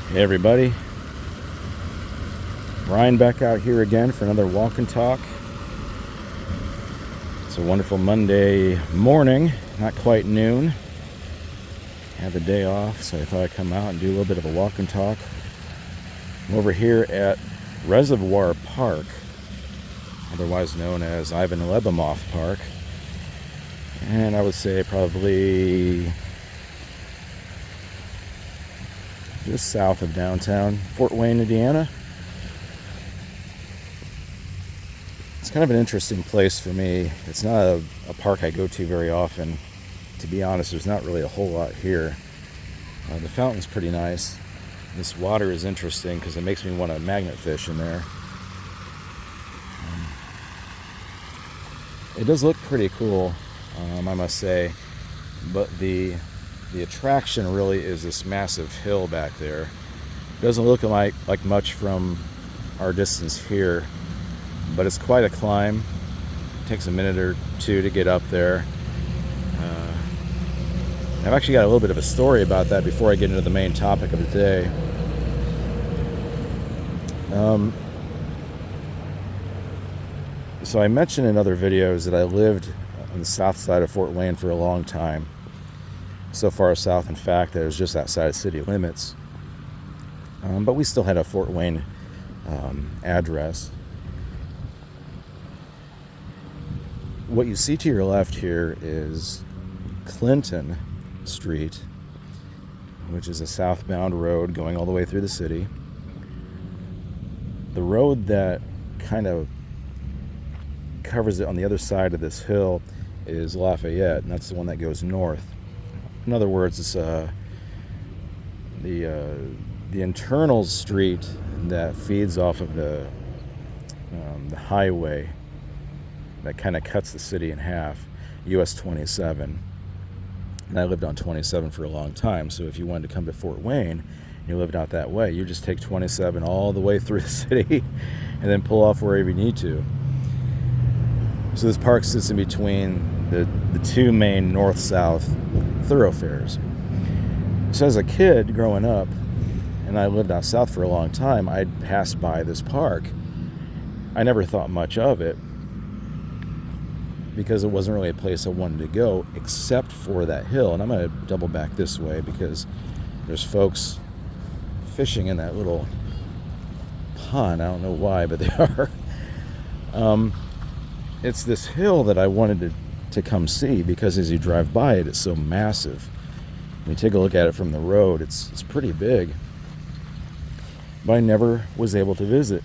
Hey everybody, Bryan back out here again for another walk and talk. It's a wonderful Monday morning, not quite noon. I had the day off, so I thought I'd come out and do a little bit of a walk and talk. I'm over here at Reservoir Park, otherwise known as Ivan Lebimov Park, and I would say probably just south of downtown Fort Wayne, Indiana. It's kind of an interesting place for me. It's not a park I go to very often. To be honest, there's not really a whole lot here. The fountain's pretty nice. This water is interesting because it makes me want to magnet fish in there. It does look pretty cool, I must say, but the attraction really is this massive hill back there. It doesn't look like much from our distance here, but it's quite a climb. It takes a minute or two to get up there. I've actually got a little bit of a story about that before I get into the main topic of the day. So I mentioned in other videos that I lived on the south side of Fort Wayne for a long time. So far south, in fact, that it was just outside of city limits. But we still had a Fort Wayne address. What you see to your left here is Clinton Street, which is a southbound road going all the way through the city. The road that kind of covers it on the other side of this hill is Lafayette, and that's the one that goes north. In other words, it's the internal street that feeds off of the highway that kind of cuts the city in half, US 27. And I lived on 27 for a long time, so if you wanted to come to Fort Wayne and you lived out that way, you just take 27 all the way through the city and then pull off wherever you need to. So this park sits in between the two main north-south thoroughfares. So as a kid growing up, and I lived out south for a long time, I'd pass by this park. I never thought much of it because it wasn't really a place I wanted to go except for that hill. And I'm going to double back this way because there's folks fishing in that little pond. I don't know why, but they are. It's this hill that I wanted to come see because as you drive by it, it's so massive. When you take a look at it from the road, it's pretty big. But I never was able to visit.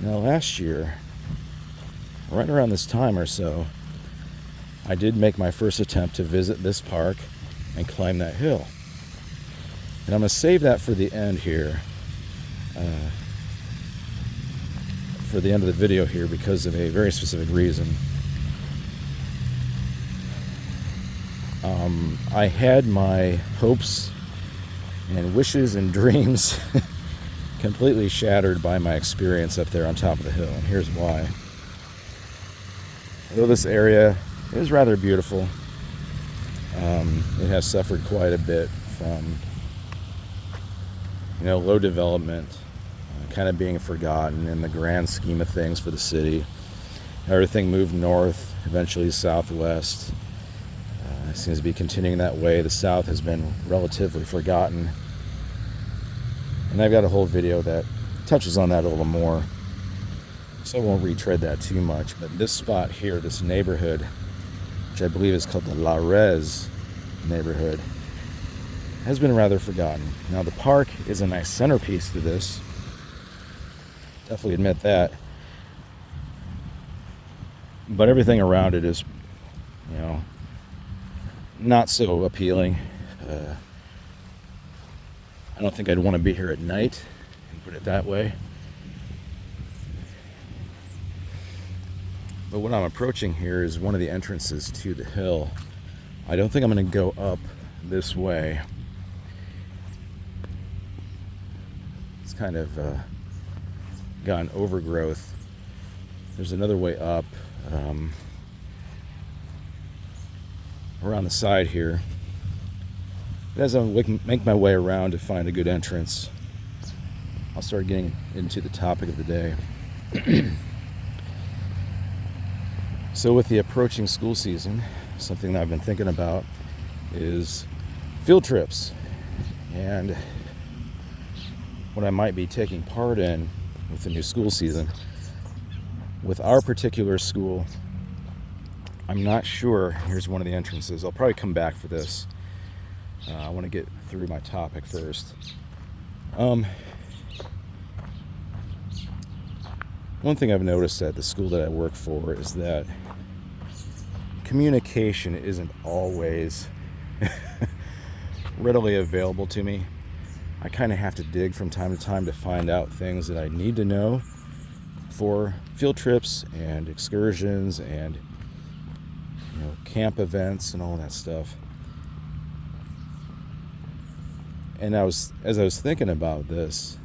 Now last year, right around this time or so, I did make my first attempt to visit this park and climb that hill. And I'm going to save that for the end here. For the end of the video here because of a very specific reason. I had my hopes and wishes and dreams completely shattered by my experience up there on top of the hill, and here's why. Although this area is rather beautiful, it has suffered quite a bit from low development, kind of being forgotten in the grand scheme of things for the city. Everything moved north, eventually southwest. It seems to be continuing that way. The south has been relatively forgotten. And I've got a whole video that touches on that a little more, so I won't retread that too much. But this spot here, this neighborhood, which I believe is called the La Rez neighborhood, has been rather forgotten. Now the park is a nice centerpiece to this. Definitely admit that. But everything around it is, not so appealing. I don't think I'd want to be here at night, put it that way. But what I'm approaching here is one of the entrances to the hill. I don't think I'm going to go up this way. It's kind of got an overgrowth. There's another way up around the side here. as I make my way around to find a good entrance, I'll start getting into the topic of the day. So with the approaching school season, something that I've been thinking about is field trips and what I might be taking part in with the new school season. With our particular school, I'm not sure. Here's one of the entrances. I'll probably come back for this. I want to get through my topic first. One thing I've noticed at the school that I work for is that communication isn't always readily available to me. I kind of have to dig from time to time to find out things that I need to know for field trips and excursions and camp events and all that stuff. And as I was thinking about this,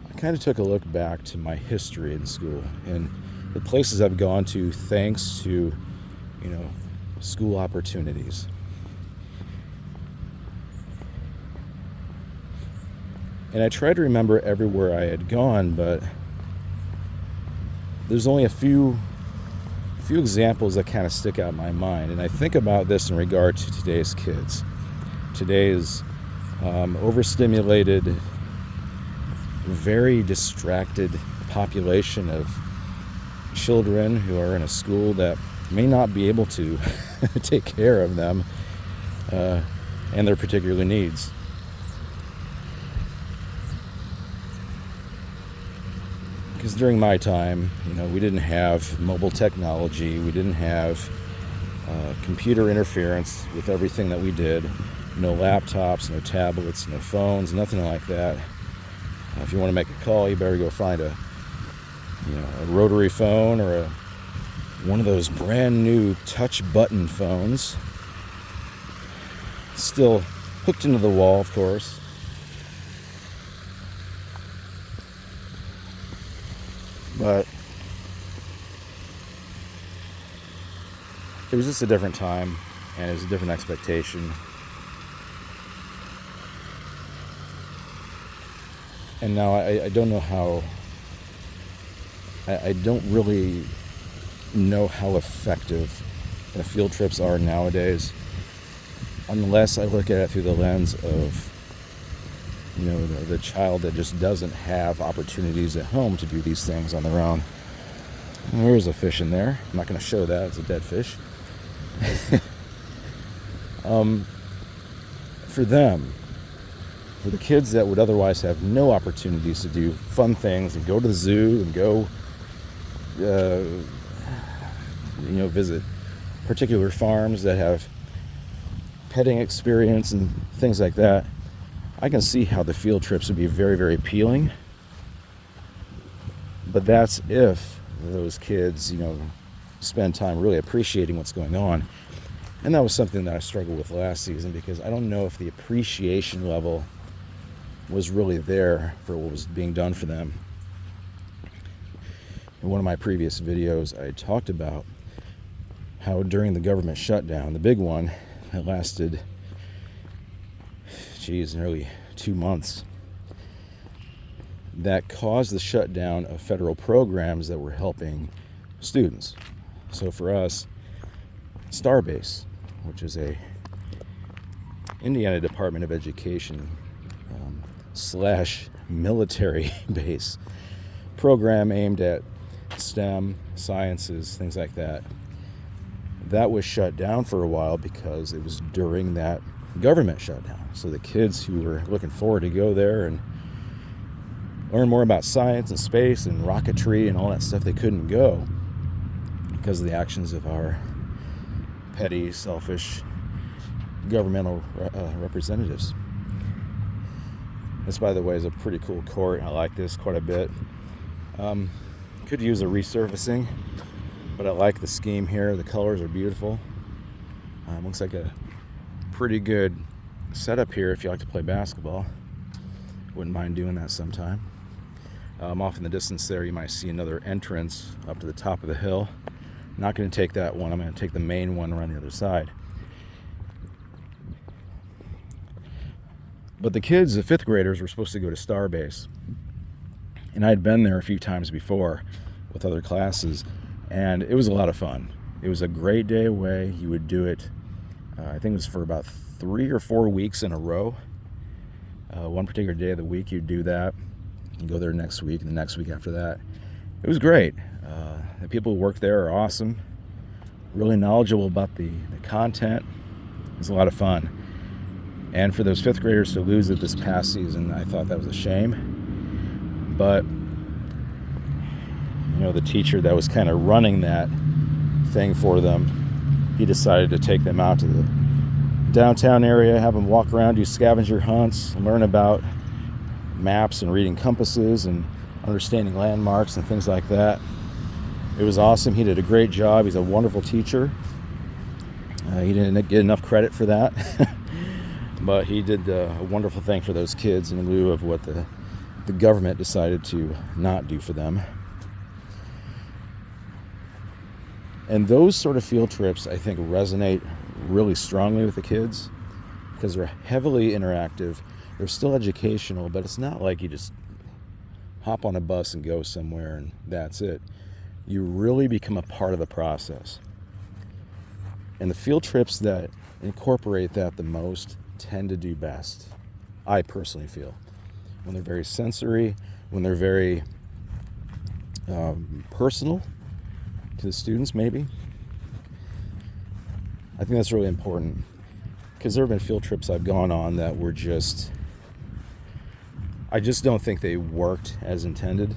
I kind of took a look back to my history in school and the places I've gone to thanks to school opportunities. And I tried to remember everywhere I had gone, but there's only a few examples that kind of stick out in my mind. And I think about this in regard to today's kids. Today's overstimulated, very distracted population of children who are in a school that may not be able to take care of them and their particular needs. Because during my time, we didn't have mobile technology, we didn't have computer interference with everything that we did. No laptops, no tablets, no phones, nothing like that. If you want to make a call, you better go find a rotary phone or one of those brand new touch button phones. Still hooked into the wall, of course. But it was just a different time, and it was a different expectation. And now I don't know how, I don't really know how effective field trips are nowadays, unless I look at it through the lens of the child that just doesn't have opportunities at home to do these things on their own. And there's a fish in there. I'm not going to show that. It's a dead fish. For them, for the kids that would otherwise have no opportunities to do fun things and go to the zoo and go visit particular farms that have petting experience and things like that, I can see how the field trips would be very, very appealing. But that's if those kids, spend time really appreciating what's going on. And that was something that I struggled with last season, because I don't know if the appreciation level was really there for what was being done for them. In one of my previous videos, I talked about how during the government shutdown, the big one that lasted nearly 2 months, that caused the shutdown of federal programs that were helping students. So for us, Starbase, which is a Indiana Department of Education / military base program aimed at STEM, sciences, things like that, that was shut down for a while because it was during that government shutdown. So the kids who were looking forward to go there and learn more about science and space and rocketry and all that stuff, they couldn't go because of the actions of our petty, selfish governmental representatives. This, by the way, is a pretty cool court. I like this quite a bit. Could use a resurfacing, but I like the scheme here. The colors are beautiful. Looks like a pretty good setup here if you like to play basketball. Wouldn't mind doing that sometime. Off in the distance there, you might see another entrance up to the top of the hill. Not going to take that one. I'm going to take the main one around the other side. But the kids, the fifth graders, were supposed to go to Starbase. And I'd been there a few times before with other classes, and it was a lot of fun. It was a great day away. You would do it, I think it was for about 3 or 4 weeks in a row. One particular day of the week you'd do that. You go there next week, and the next week after that. It was great. The people who work there are awesome, really knowledgeable about the content. It was a lot of fun. And for those fifth graders to lose it this past season, I thought that was a shame. But, the teacher that was kind of running that thing for them, he decided to take them out to the downtown area, have them walk around, do scavenger hunts, learn about maps and reading compasses and understanding landmarks and things like that. It was awesome. He did a great job. He's a wonderful teacher. He didn't get enough credit for that. But he did a wonderful thing for those kids in lieu of what the government decided to not do for them. And those sort of field trips, I think, resonate really strongly with the kids because they're heavily interactive. They're still educational, but it's not like you just hop on a bus and go somewhere and that's it. You really become a part of the process. And the field trips that incorporate that the most tend to do best, I personally feel. When they're very sensory, when they're very personal to the students, maybe. I think that's really important because there have been field trips I've gone on that were I just don't think they worked as intended.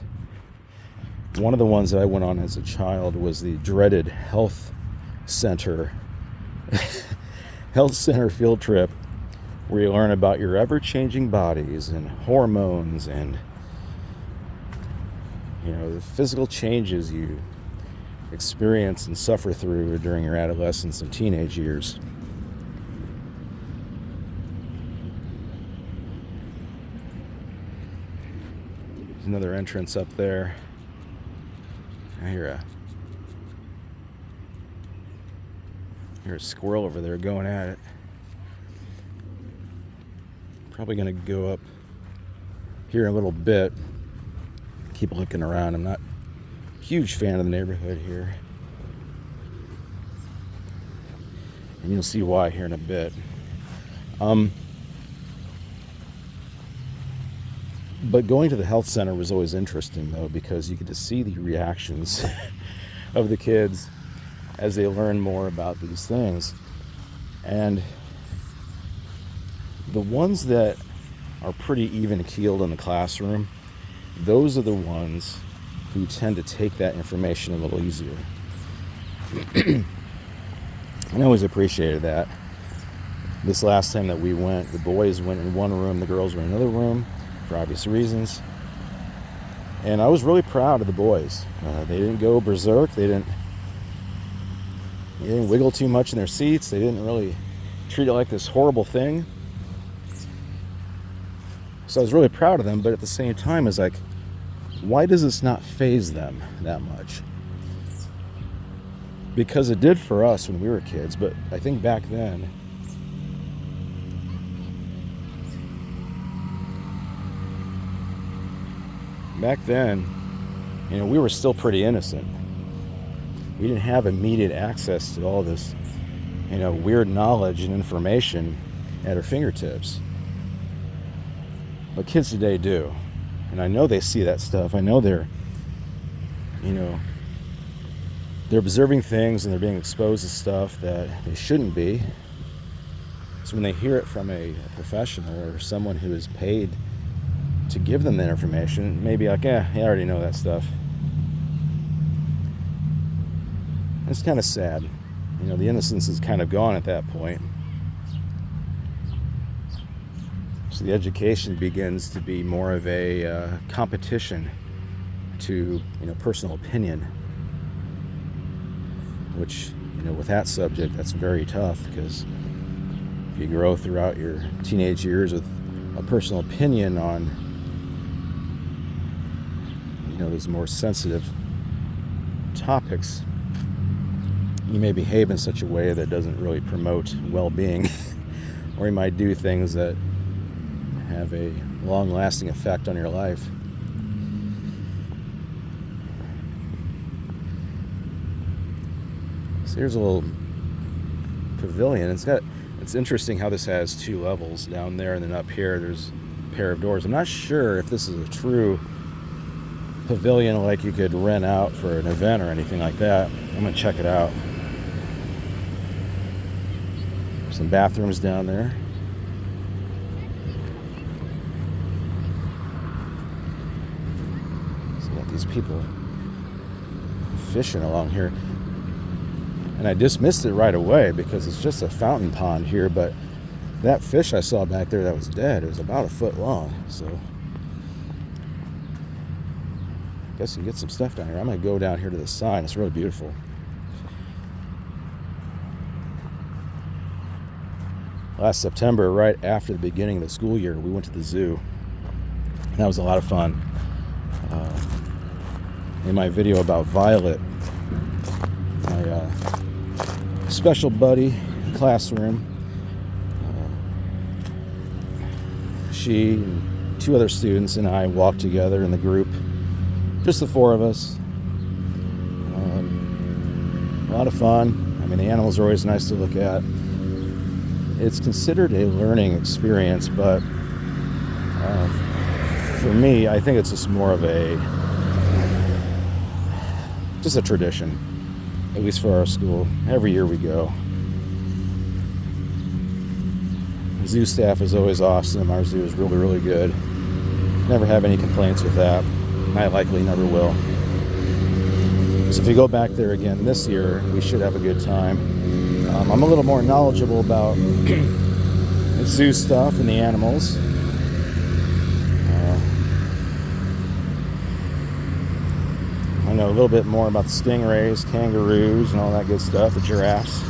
One of the ones that I went on as a child was the dreaded health center field trip, where you learn about your ever-changing bodies and hormones and the physical changes you experience and suffer through during your adolescence and teenage years. There's another entrance up there. I hear a squirrel over there going at it. Probably going to go up here in a little bit. Keep looking around. I'm not a huge fan of the neighborhood here. And you'll see why here in a bit. But going to the health center was always interesting, though, because you get to see the reactions of the kids as they learn more about these things. And the ones that are pretty even-keeled in the classroom, those are the ones who tend to take that information a little easier. And I always appreciated that. This last time that we went, the boys went in one room, the girls were in another room, for obvious reasons. And I was really proud of the boys. They didn't go berserk. They didn't wiggle too much in their seats. They didn't really treat it like this horrible thing. So I was really proud of them, but at the same time, it's like, why does this not faze them that much? Because it did for us when we were kids, but I think back then, we were still pretty innocent. We didn't have immediate access to all this, weird knowledge and information at our fingertips. But kids today do. And I know they see that stuff. I know they're observing things and they're being exposed to stuff that they shouldn't be. So when they hear it from a professional or someone who is paid to give them that information, maybe like, I already know that stuff. It's kind of sad. The innocence is kind of gone at that point. So the education begins to be more of a competition to, personal opinion, which, with that subject, that's very tough, because if you grow throughout your teenage years with a personal opinion on, those more sensitive topics, you may behave in such a way that doesn't really promote well-being, or you might do things that have a long-lasting effect on your life. So here's a little pavilion. It's interesting how this has 2 levels down there, and then up here there's a pair of doors. I'm not sure if this is a true pavilion like you could rent out for an event or anything like that. I'm gonna check it out. Some bathrooms down there. So got these people fishing along here. And I dismissed it right away because it's just a fountain pond here, but that fish I saw back there that was dead, it was about a foot long. So I guess you can get some stuff down here. I'm gonna go down here to the sign. It's really beautiful. Last September, right after the beginning of the school year, we went to the zoo. And that was a lot of fun. In my video about Violet, my special buddy in the classroom, she and 2 other students and I walked together in the group, just the 4 of us. A lot of fun. I mean, the animals are always nice to look at. It's considered a learning experience, but for me, I think it's just more of just a tradition, at least for our school. Every year we go. The zoo staff is always awesome. Our zoo is really, really good. Never have any complaints with that. And I likely never will. So if we go back there again this year, we should have a good time. I'm a little more knowledgeable about the zoo stuff and the animals. I know a little bit more about the stingrays, kangaroos, and all that good stuff, the giraffes.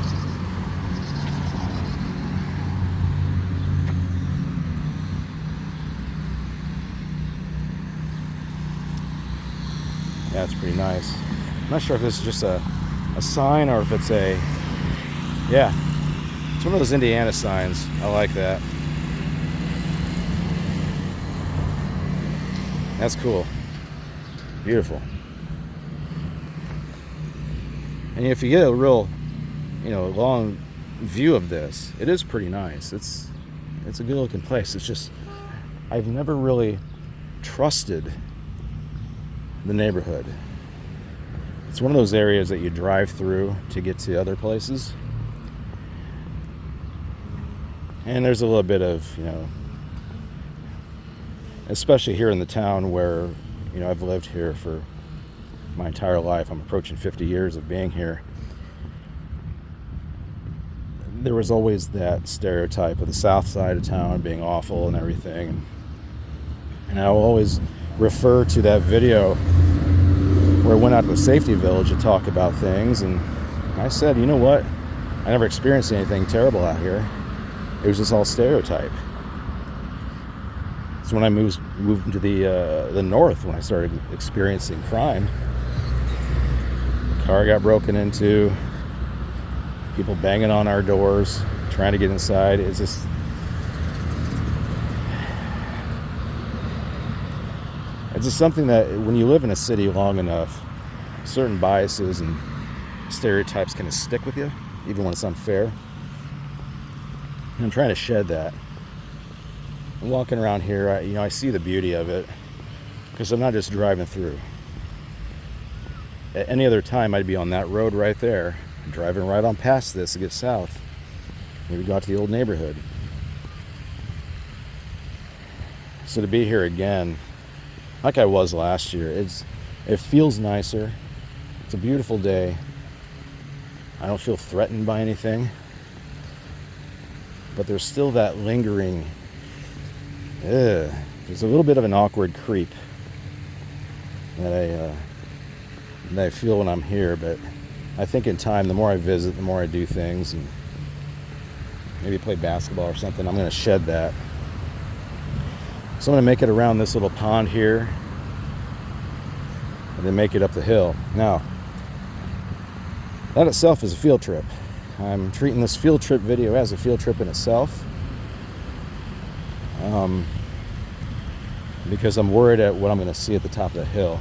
Yeah, it's pretty nice. I'm not sure if this is just a sign or if it's yeah, it's one of those Indiana signs. I like that. That's cool. Beautiful. And if you get a real, long view of this, it is pretty nice. It's a good looking place. It's just, I've never really trusted the neighborhood. It's one of those areas that you drive through to get to other places. And there's a little bit of, especially here in the town where, I've lived here for my entire life. I'm approaching 50 years of being here. There was always that stereotype of the south side of town being awful and everything. And I will always refer to that video where I went out to the safety village to talk about things. And I said, you know what? I never experienced anything terrible out here. It was just all stereotype. So when I moved into the north, when I started experiencing crime, the car got broken into, people banging on our doors, trying to get inside. It's just, something that when you live in a city long enough, certain biases and stereotypes kind of stick with you, even when it's unfair. And I'm trying to shed that. I'm walking around here, I see the beauty of it because I'm not just driving through. At any other time, I'd be on that road right there, driving right on past this to get south. Maybe go out to the old neighborhood. So to be here again, like I was last year, it feels nicer. It's a beautiful day. I don't feel threatened by anything. But there's still that lingering, there's a little bit of an awkward creep that I feel when I'm here. But I think in time, the more I visit, the more I do things and maybe play basketball or something, I'm going to shed that. So I'm going to make it around this little pond here and then make it up the hill. Now, that itself is a field trip. I'm treating this field trip video as a field trip in itself. because I'm worried at what I'm going to see at the top of the hill.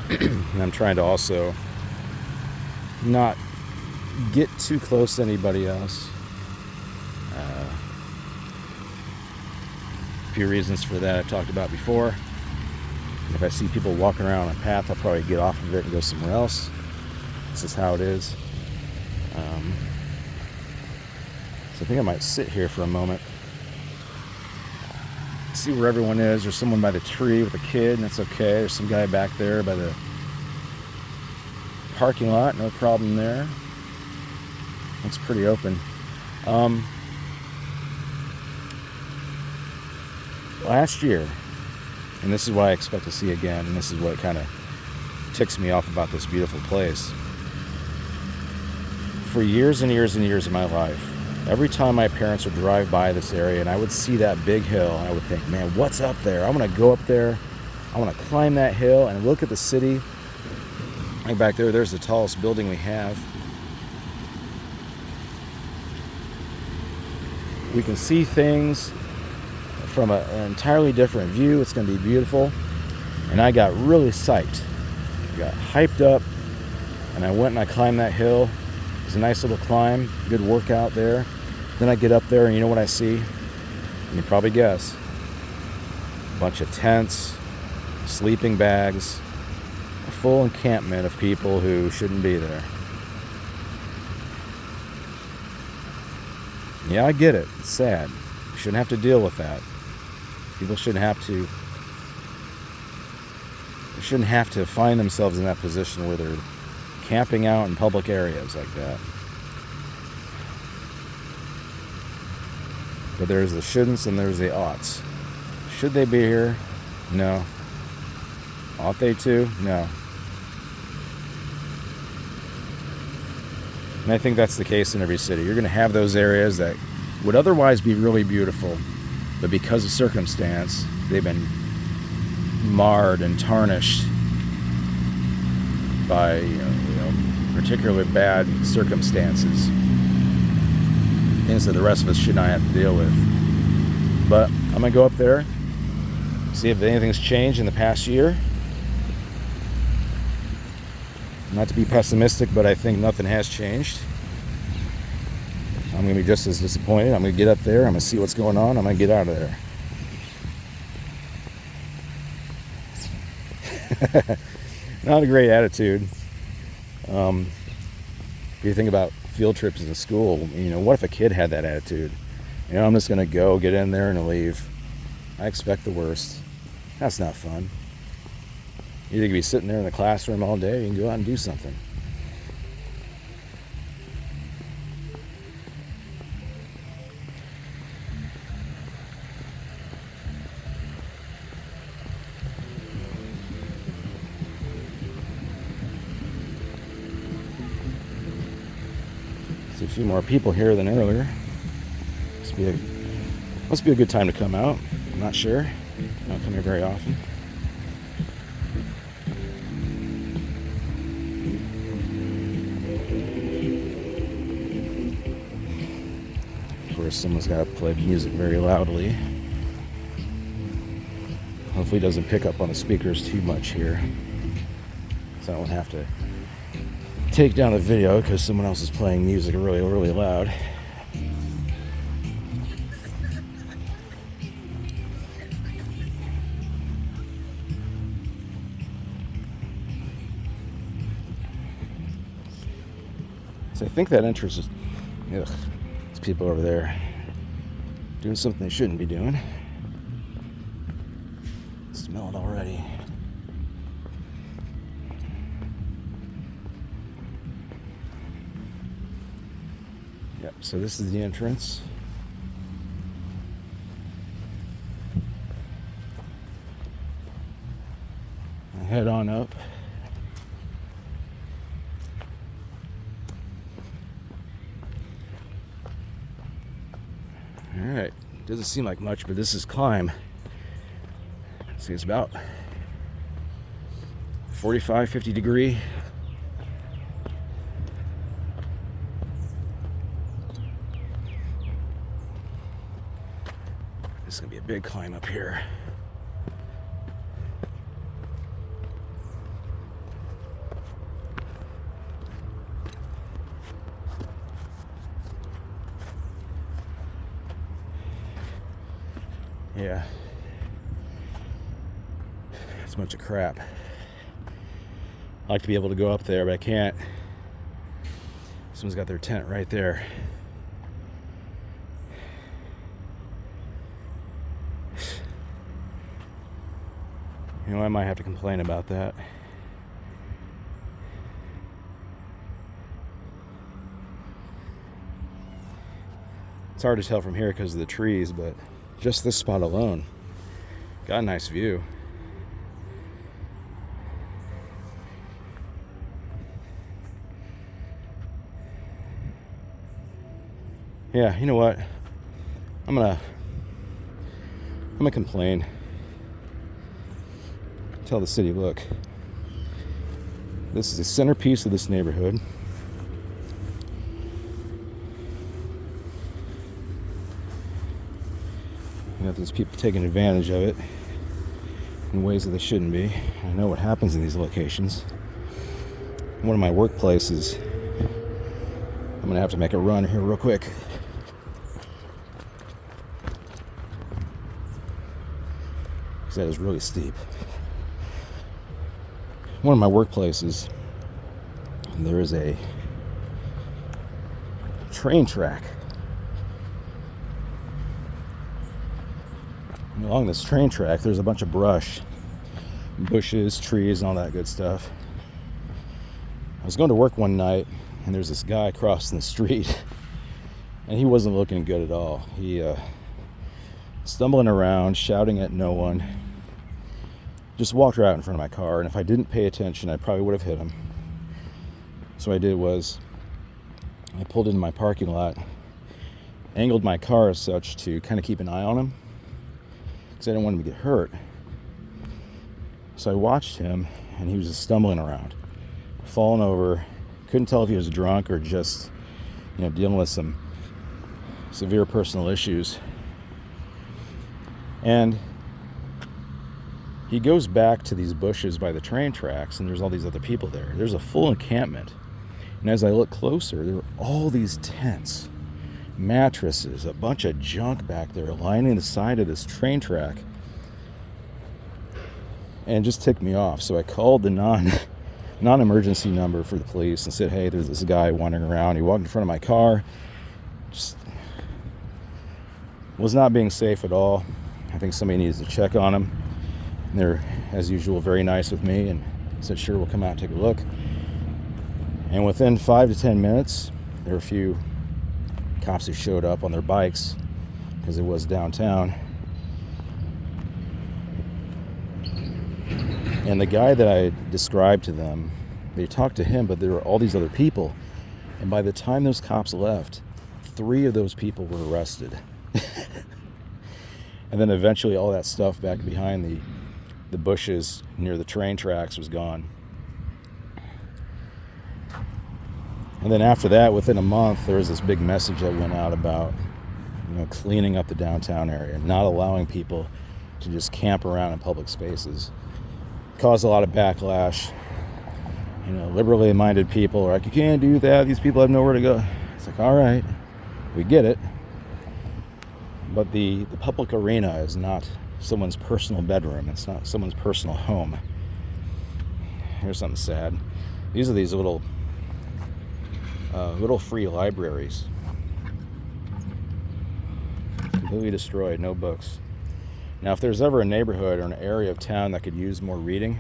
And I'm trying to also not get too close to anybody else. A few reasons for that I've talked about before. If I see people walking around on a path, I'll probably get off of it and go somewhere else. This is how it is. So I think I might sit here for a moment, see where everyone is. There's someone by the tree with a kid, and that's okay. There's some guy back there by the parking lot, no problem there. Looks pretty open. Last year, and this is what I expect to see again, and this is what kind of ticks me off about this beautiful place. For years and years and years of my life, every time my parents would drive by this area and I would see that big hill, I would think, man, what's up there? I want to go up there. I want to climb that hill and look at the city. Like back there, there's the tallest building we have. We can see things from an entirely different view. It's going to be beautiful. And I got really psyched. I got hyped up, and I went and I climbed that hill. It was a nice little climb, good workout there. Then I get up there, and you know what I see? You can probably guess. A bunch of tents, sleeping bags, a full encampment of people who shouldn't be there. Yeah, I get it. It's sad. You shouldn't have to deal with that. People shouldn't have to find themselves in that position where they're camping out in public areas like that. But there's the shouldn'ts and there's the oughts. Should they be here? No. Ought they to? No. And I think that's the case in every city. You're going to have those areas that would otherwise be really beautiful, but because of circumstance, they've been marred and tarnished by particularly bad circumstances, things that the rest of us should not have to deal with. But I'm going to go up there, see if anything's changed in the past year. Not to be pessimistic, but I think nothing has changed. I'm going to be just as disappointed. I'm going to get up there, I'm going to see what's going on, I'm going to get out of there. Not a great attitude. If you think about field trips in school, what if a kid had that attitude? I'm just going to go, get in there, and leave. I expect the worst. That's not fun. You could be sitting there in the classroom all day, you can go out and do something. See a few more people here than earlier. Must be a good time to come out. I'm not sure. I don't come here very often. Of course, someone's got to play music very loudly. Hopefully it doesn't pick up on the speakers too much here, so I don't have to take down the video because someone else is playing music really, really loud. So I think that entrance is... Ugh, there's people over there doing something they shouldn't be doing. Smell it already. Yep, so this is the entrance. I head on up. Alright, doesn't seem like much, but this is climb. See, it's about 45, 50 degree. It's gonna be a big climb up here. Yeah. It's a bunch of crap. I like to be able to go up there, but I can't. Someone's got their tent right there. You know, I might have to complain about that. It's hard to tell from here because of the trees, but just this spot alone got a nice view. Yeah, you know what? I'm gonna complain. Tell the city, look, this is the centerpiece of this neighborhood. You know, there's people taking advantage of it in ways that they shouldn't be. I know what happens in these locations. One of my workplaces, I'm gonna have to make a run here real quick. Because that is really steep. One of my workplaces, there is a train track. And along this train track, there's a bunch of brush, bushes, trees, and all that good stuff. I was going to work one night, and there's this guy crossing the street, and he wasn't looking good at all. He stumbling around, shouting at no one. Just walked right out in front of my car, and if I didn't pay attention, I probably would have hit him. So what I did was, I pulled into my parking lot, angled my car as such to kind of keep an eye on him, because I didn't want him to get hurt. So I watched him, and he was just stumbling around, falling over. Couldn't tell if he was drunk or just, dealing with some severe personal issues. And he goes back to these bushes by the train tracks, and there's all these other people there. There's a full encampment. And as I look closer, there were all these tents, mattresses, a bunch of junk back there lining the side of this train track. And it just ticked me off. So I called the non-emergency number for the police and said, hey, there's this guy wandering around. He walked in front of my car. Just was not being safe at all. I think somebody needs to check on him. And they're, as usual, very nice with me and said, sure, we'll come out and take a look. And within 5 to 10 minutes, there were a few cops who showed up on their bikes because it was downtown. And the guy that I described to them, they talked to him, but there were all these other people. And by the time those cops left, 3 of those people were arrested. And then eventually all that stuff back behind the bushes near the train tracks was gone. And then after that, within a month, there was this big message that went out about, cleaning up the downtown area, not allowing people to just camp around in public spaces. Caused a lot of backlash. Liberally minded people are like, you can't do that. These people have nowhere to go. It's like, all right, we get it. But the public arena is not someone's personal bedroom. It's not someone's personal home. Here's something sad. These are these little free libraries. Completely destroyed, no books. Now, if there's ever a neighborhood or an area of town that could use more reading,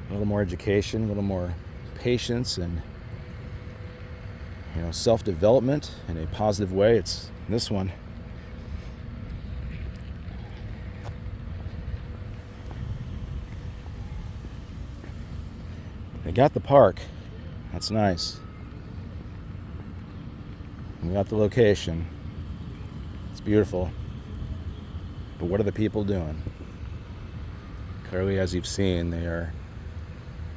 a little more education, a little more patience, and self-development in a positive way, it's this one. They got the park. That's nice. We got the location. It's beautiful. But what are the people doing? Clearly, as you've seen, they are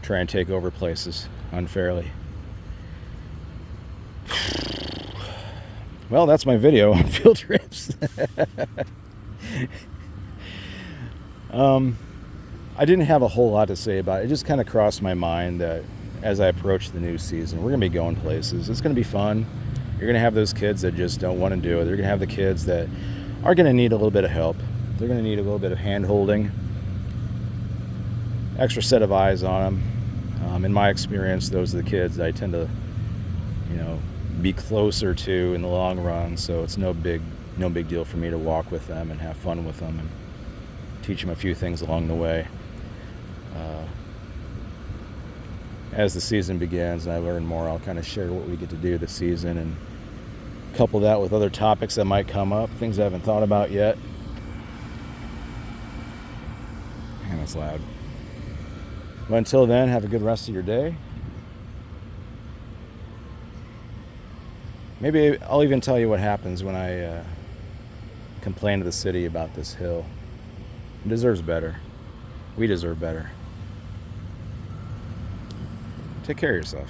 trying to take over places unfairly. Well, that's my video on field trips. I didn't have a whole lot to say about it. It just kind of crossed my mind that as I approach the new season, we're going to be going places. It's going to be fun. You're going to have those kids that just don't want to do it. They're going to have the kids that are going to need a little bit of help. They're going to need a little bit of hand-holding, extra set of eyes on them. In my experience, those are the kids I tend to, be closer to in the long run. So it's no big deal for me to walk with them and have fun with them and teach them a few things along the way. As the season begins and I learn more, I'll kind of share what we get to do this season and couple that with other topics that might come up, things I haven't thought about yet. Man, that's loud. But until then, have a good rest of your day. Maybe I'll even tell you what happens when I complain to the city about this hill. It deserves better. We deserve better. Take care of yourself.